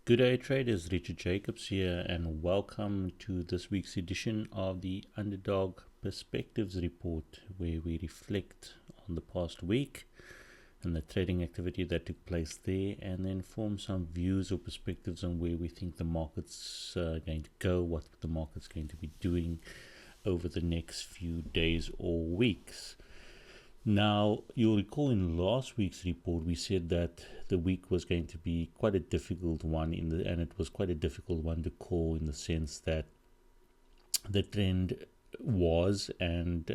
Good day, traders. Richard Jacobs here, and welcome to this week's edition of the Underdog Perspectives Report, where we reflect on the past week and the trading activity that took place there, and then form some views or perspectives on where we think the market's going to go, what the market's going to be doing over the next few days or weeks. Now, you'll recall in last week's report, we said that the week was going to be quite a difficult one, and it was quite a difficult one to call in the sense that the trend was and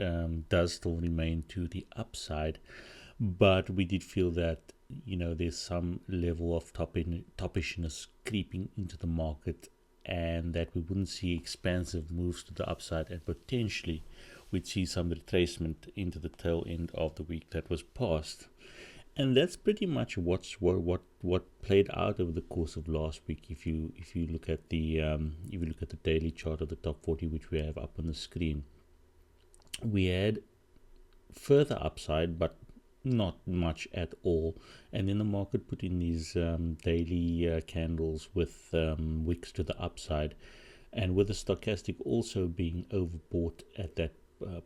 does still remain to the upside, but we did feel that there's some level of toppishness creeping into the market, and that we wouldn't see expansive moves to the upside, and potentially we'd see some retracement into the tail end of the week that was past. And that's pretty much what played out over the course of last week. If you look at the daily chart of the top 40, which we have up on the screen, we had further upside, but not much at all. And then the market put in these daily candles with wicks to the upside, and with the stochastic also being overbought at that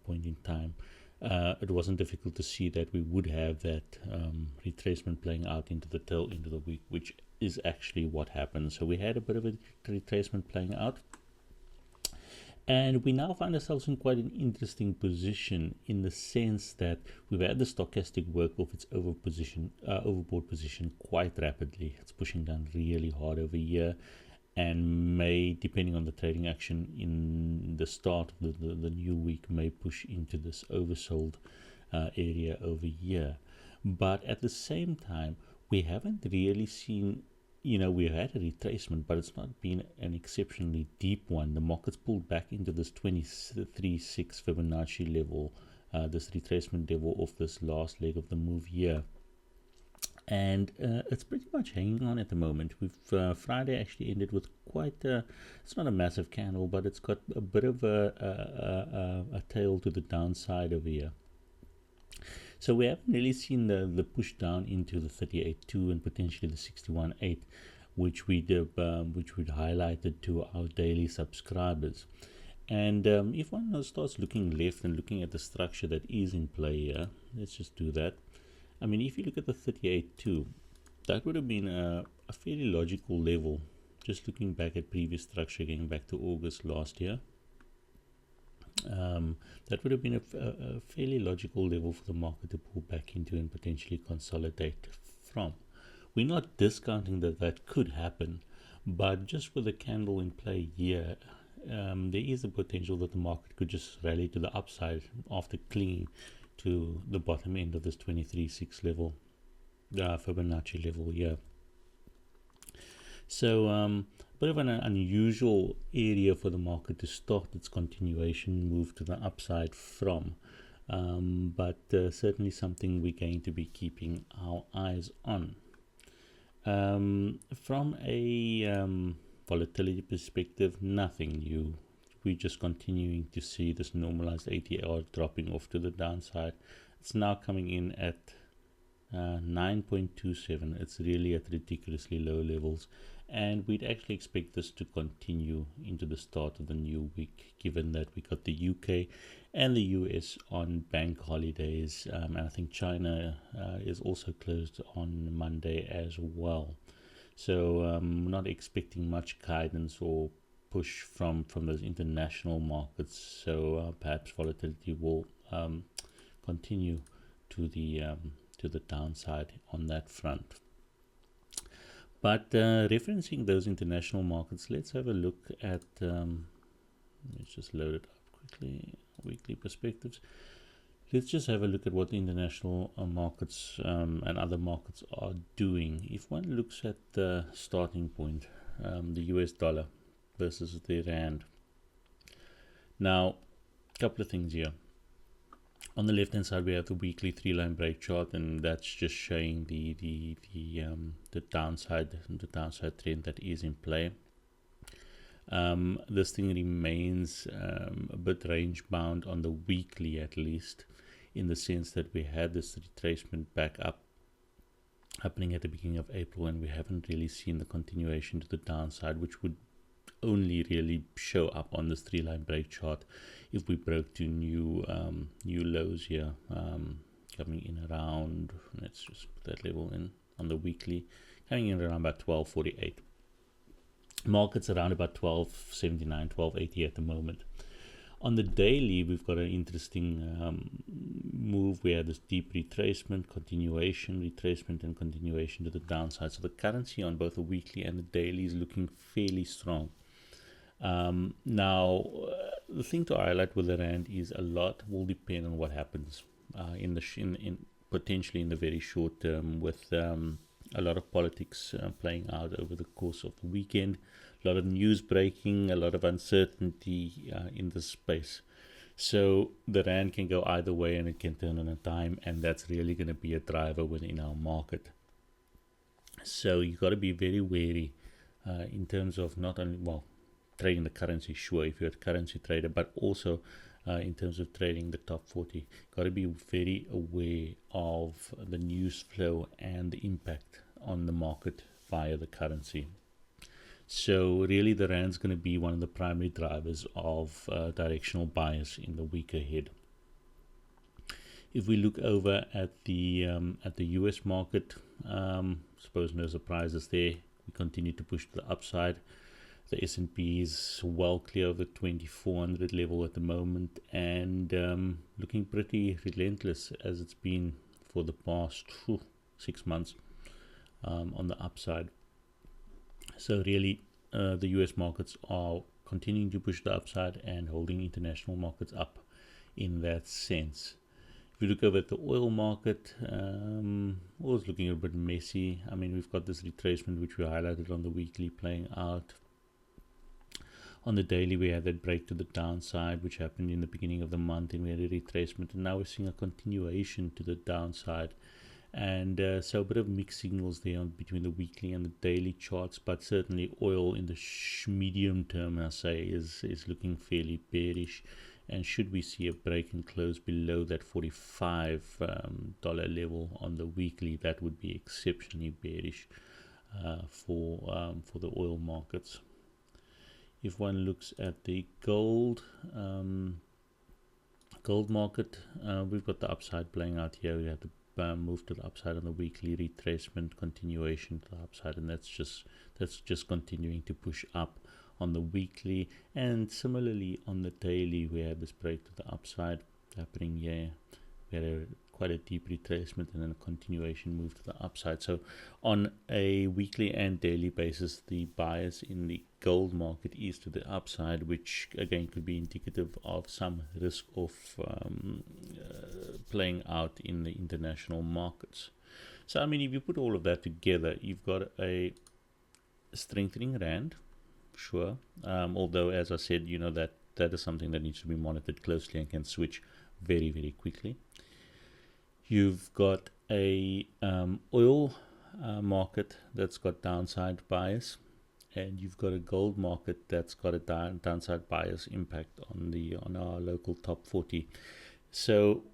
point in time, it wasn't difficult to see that we would have that retracement playing out into the tail end of the week, which is actually what happened. So we had a bit of a retracement playing out, and we now find ourselves in quite an interesting position in the sense that we've had the stochastic work off its overbought position quite rapidly. It's pushing down really hard over here, and may, depending on the trading action in the start of the new week, may push into this oversold area over here. But at the same time, we haven't really seen, we've had a retracement, but it's not been an exceptionally deep one. The market's pulled back into this 23.6 Fibonacci level, this retracement level of this last leg of the move here. And it's pretty much hanging on at the moment. We've Friday actually ended with quite it's not a massive candle, but it's got a bit of a tail to the downside over here. So we haven't really seen the push down into the 38.2 and potentially the 61.8, which we'd highlighted to our daily subscribers. And if one now starts looking left and looking at the structure that is in play here, let's just do that. I mean, if you look at the 38.2, that would have been a fairly logical level. Just looking back at previous structure, going back to August last year, that would have been a fairly logical level for the market to pull back into and potentially consolidate from. We're not discounting that could happen, but just with the candle in play here, there is a potential that the market could just rally to the upside after clinging to the bottom end of this 23.6 level, Fibonacci level here. So a bit of an unusual area for the market to start its continuation move to the upside from, but certainly something we're going to be keeping our eyes on. From a volatility perspective, nothing new. We're just continuing to see this normalized ATR dropping off to the downside. It's now coming in at 9.27. It's really at ridiculously low levels, and we'd actually expect this to continue into the start of the new week, given that we got the UK and the US on bank holidays, and I think China is also closed on Monday as well. So not expecting much guidance or push from those international markets, so perhaps volatility will continue to the downside on that front. But referencing those international markets, let's have a look at let's just load it up quickly. Weekly perspectives. Let's just have a look at what the international markets and other markets are doing. If one looks at the starting point, the US dollar versus the rand. Now, a couple of things here. On the left hand side, we have the weekly 3-line break chart, and that's just showing the downside trend that is in play. This thing remains a bit range bound on the weekly, at least, in the sense that we had this retracement back up happening at the beginning of April, and we haven't really seen the continuation to the downside, which would only really show up on this 3-line break chart if we broke to new lows here, coming in around, let's just put that level in on the weekly, coming in around about 1248. Markets around about 1279, 1280 at the moment. On the daily, we've got an interesting move. We have this deep retracement, retracement, and continuation to the downside. So the currency on both the weekly and the daily is looking fairly strong. Now, the thing to highlight with the rand is a lot will depend on what happens in potentially in the very short term, with a lot of politics playing out over the course of the weekend, a lot of news breaking, a lot of uncertainty in this space. So the rand can go either way, and it can turn on a dime, and that's really going to be a driver within our market. So you've got to be very wary in terms of not only, trading the currency, sure, if you're a currency trader, but also in terms of trading the top 40. Got to be very aware of the news flow and the impact on the market via the currency. So really the rand's going to be one of the primary drivers of directional bias in the week ahead. If we look over at the US market, suppose no surprises there. We continue to push to the upside. The S&P is well clear of the 2400 level at the moment, and looking pretty relentless as it's been for the past 6 months on the upside. So really the US markets are continuing to push the upside and holding international markets up in that sense. If we look over at the oil market, oil's looking a bit messy. I mean, we've got this retracement which we highlighted on the weekly playing out. On the daily, we had that break to the downside, which happened in the beginning of the month, and we had a retracement, and now we're seeing a continuation to the downside. And so a bit of mixed signals there between the weekly and the daily charts, but certainly oil in the medium term, I say, is looking fairly bearish. And should we see a break and close below that $45 level on the weekly, that would be exceptionally bearish for the oil markets. If one looks at the gold market, we've got the upside playing out here. We have the move to the upside on the weekly, retracement, continuation to the upside, and that's just continuing to push up on the weekly. And similarly on the daily, we have this break to the upside happening here. We had quite a deep retracement and then a continuation move to the upside. So on a weekly and daily basis, the bias in the gold market is to the upside, which again could be indicative of some risk of playing out in the international markets. So I mean, if you put all of that together, you've got a strengthening rand, sure, although as I said, that is something that needs to be monitored closely and can switch very, very quickly. You've got a oil market that's got downside bias, and you've got a gold market that's got a downside bias impact on our local top 40. So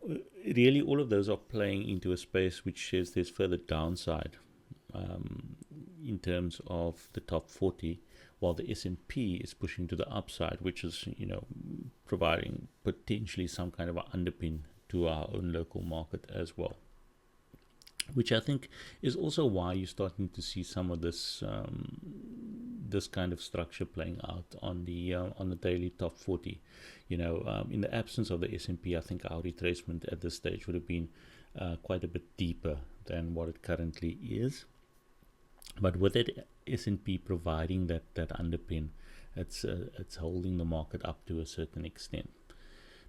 really all of those are playing into a space which says there's further downside in terms of the top 40, while the S&P is pushing to the upside, which is providing potentially some kind of an underpin to our own local market as well, which I think is also why you're starting to see some of this this kind of structure playing out on the daily top 40. In the absence of the S&P, I think our retracement at this stage would have been quite a bit deeper than what it currently is. But with that S&P providing that underpin, it's holding the market up to a certain extent.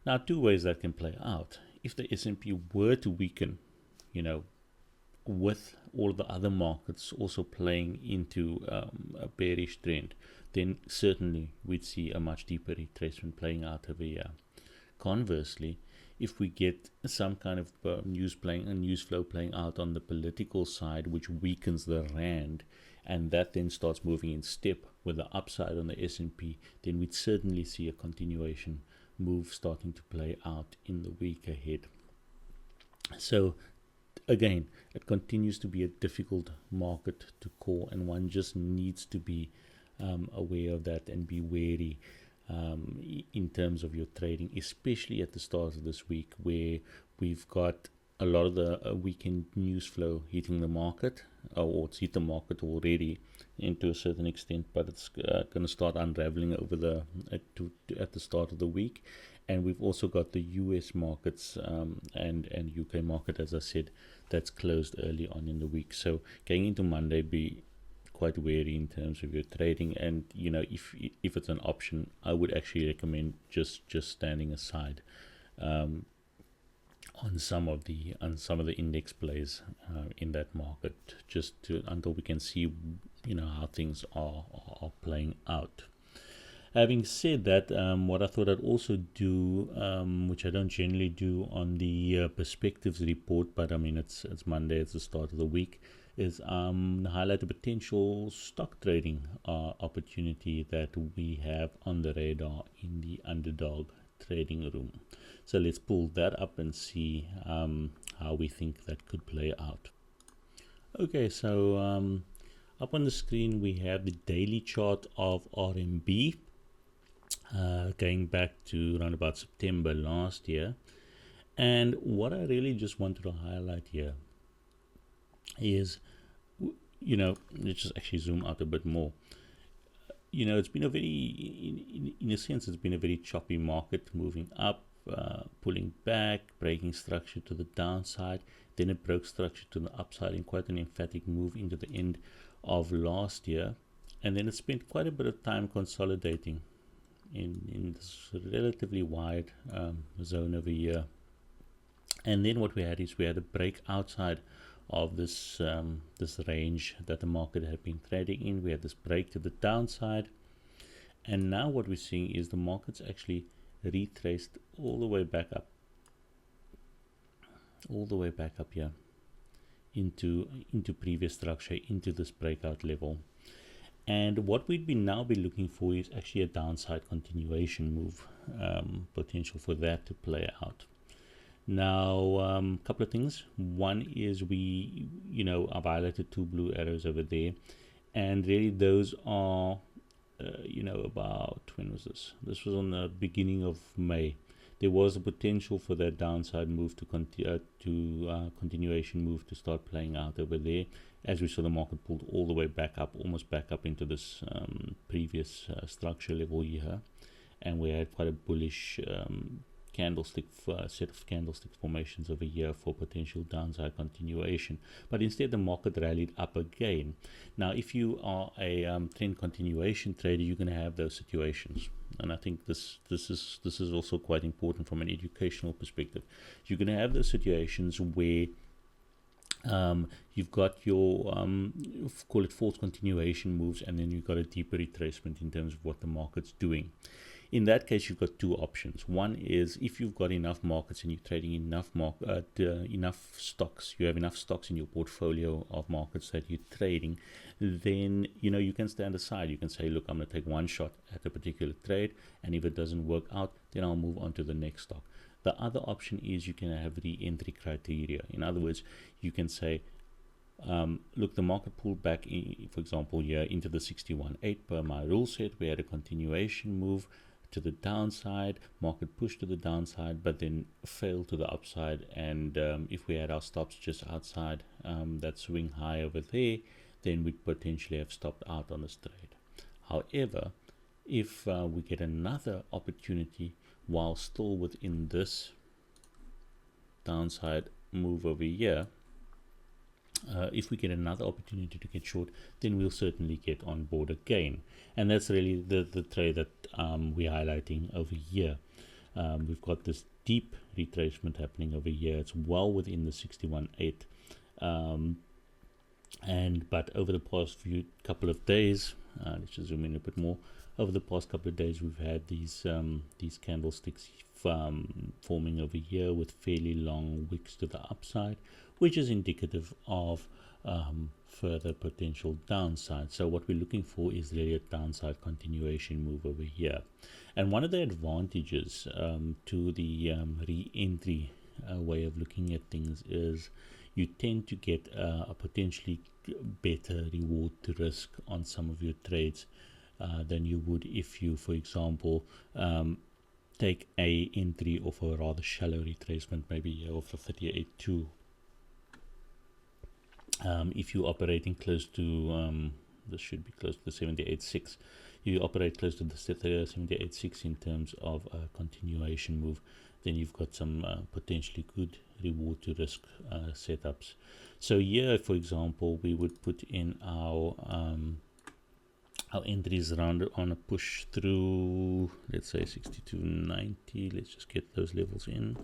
Now, two ways that can play out. If the S&P were to weaken, with all the other markets also playing into a bearish trend, then certainly we'd see a much deeper retracement playing out over here. Conversely, if we get some kind of news flow playing out on the political side, which weakens the rand, and that then starts moving in step with the upside on the S&P, then we'd certainly see a continuation move starting to play out in the week ahead. So again, it continues to be a difficult market to call, and one just needs to be aware of that and be wary in terms of your trading, especially at the start of this week, where we've got a lot of the weekend news flow hitting the market, or it's hit the market already to a certain extent, but it's going to start unraveling over at the start of the week. And we've also got the US markets and UK market, as I said, that's closed early on in the week. So going into Monday, be quite wary in terms of your trading. And if it's an option, I would actually recommend just standing aside on some of the index plays in that market, until we can see how things are playing out. Having said that, what I thought I'd also do, which I don't generally do on the perspectives report, but I mean it's Monday, it's the start of the week, is highlight a potential stock trading opportunity that we have on the radar in the Underdog trading room. So let's pull that up and see how we think that could play out. Okay, so up on the screen we have the daily chart of RMB. Going back to around about September last year. And what I really just wanted to highlight here is, let's just actually zoom out a bit more. It's been a very, in a sense, it's been a very choppy market, moving up, pulling back, breaking structure to the downside. Then it broke structure to the upside in quite an emphatic move into the end of last year. And then it spent quite a bit of time consolidating in this relatively wide zone over here. And then what we had is we had a break outside of this range that the market had been trading in. We had this break to the downside, and now what we're seeing is the market's actually retraced all the way back up here into previous structure, into this breakout level. And what we'd now be looking for is actually a downside continuation move, potential for that to play out. Now, a couple of things. One is I've highlighted two blue arrows over there, and really those are, about, when was this? This was on the beginning of May. There was a potential for that downside move continuation move to start playing out over there, as we saw the market pulled all the way back up, almost back up into this previous structure level here, and we had quite a bullish set of candlestick formations over here for potential downside continuation. But instead the market rallied up again. Now if you are a trend continuation trader, you're going to have those situations, and I think this is also quite important from an educational perspective. You're going to have those situations where you've got your call it false continuation moves, and then you've got a deeper retracement in terms of what the market's doing. In that case, you've got two options. One is if you've got enough markets and you're trading enough stocks, you have enough stocks in your portfolio of markets that you're trading, then you can stand aside. You can say, look, I'm going to take one shot at a particular trade, and if it doesn't work out, then I'll move on to the next stock. The other option is you can have re-entry criteria. In other words, you can say, look, the market pulled back, for example, here into the 61.8 per my rule set. We had a continuation move to the downside, market pushed to the downside, but then failed to the upside. And if we had our stops just outside that swing high over there, then we'd potentially have stopped out on this trade. However, if we get another opportunity while still within this downside move over here, if we get another opportunity to get short, then we'll certainly get on board again. And that's really the trade that we're highlighting over here. We've got this deep retracement happening over here. It's well within the 61.8, but over the past couple of days, let's just zoom in a bit more. Over the past couple of days, we've had these candlesticks forming over here with fairly long wicks to the upside, which is indicative of further potential downside. So what we're looking for is really a downside continuation move over here. And one of the advantages to the re-entry way of looking at things is, you tend to get a potentially better reward to risk on some of your trades than you would if you, for example, take a entry of a rather shallow retracement, maybe of a 38.2. If you're operating close to, this should be close to the 78.6, you operate close to the 78.6 in terms of a continuation move, then you've got some potentially good reward to risk setups. So here, for example, we would put in our entries around on a push through, let's say 62.90. Let's just get those levels in.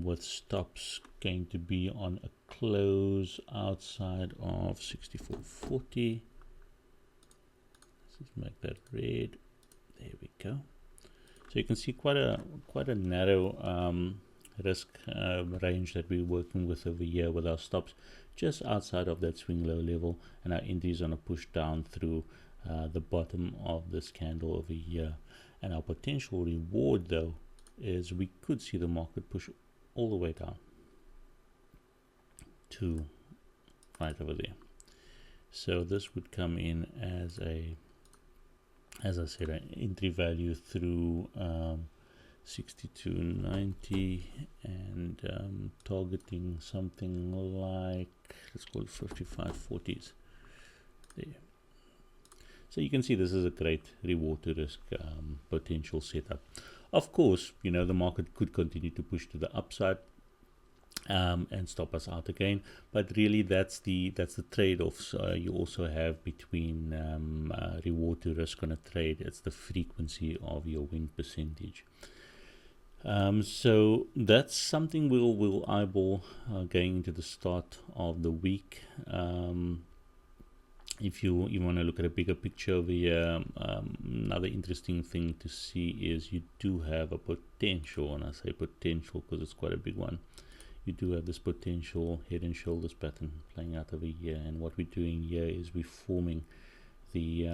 With stops going to be on a close outside of 64.40. Let's make that red. There we go. So you can see quite a narrow risk range that we're working with over here, with our stops just outside of that swing low level, and our entries on a push down through the bottom of this candle over here. And our potential reward, though, is we could see the market push all the way down to right over there. So this would come in as a, as I said, an entry value through 62.90 and targeting something like, let's call it 55.40s there. So you can see this is a great reward to risk potential setup. Of course, you know, the market could continue to push to the upside and stop us out again, but really that's the trade-offs you also have between reward to risk on a trade. It's the frequency of your win percentage. So that's something we'll eyeball going into the start of the week. If you want to look at a bigger picture over here, another interesting thing to see is you do have a potential, and I say potential because it's quite a big one. You do have this potential head and shoulders pattern playing out over here, and what we're doing here is we're forming the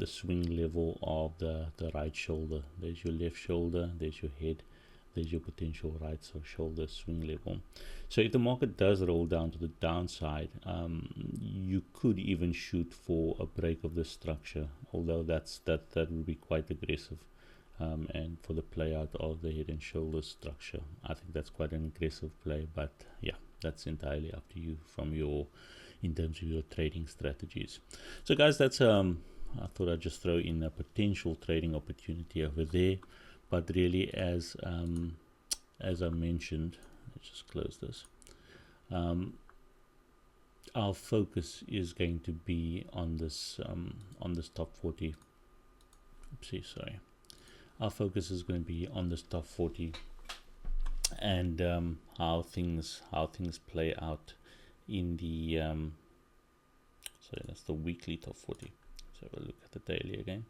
swing level of the right shoulder. There's your left shoulder, there's your head, there's your potential right shoulder swing level. So if the market does roll down to the downside, you could even shoot for a break of the structure, although that would be quite aggressive. And for the play out of the head and shoulder structure, I think that's quite an aggressive play, but yeah, that's entirely up to you from in terms of your trading strategies. So guys, that's I thought I'd just throw in a potential trading opportunity over there, but really as I mentioned, let's just close this. Our focus is going to be on this top 40. Oopsie, sorry. Our focus is going to be on this top 40 and how things play out in the sorry, that's the weekly top 40. So we'll look at the daily again.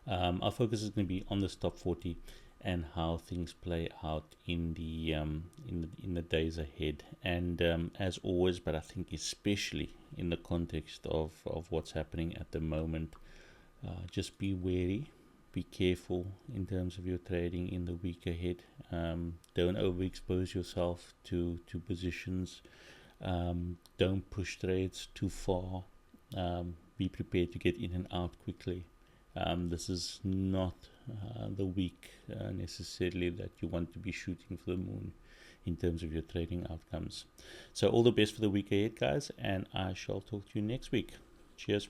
Our focus is going to be on this top 40 and how things play out in the days ahead. And as always, but I think especially in the context of what's happening at the moment, just be wary. Be careful in terms of your trading in the week ahead. Don't overexpose yourself to positions. Don't push trades too far. Be prepared to get in and out quickly. This is not the week necessarily that you want to be shooting for the moon in terms of your trading outcomes. So all the best for the week ahead, guys, and I shall talk to you next week. Cheers.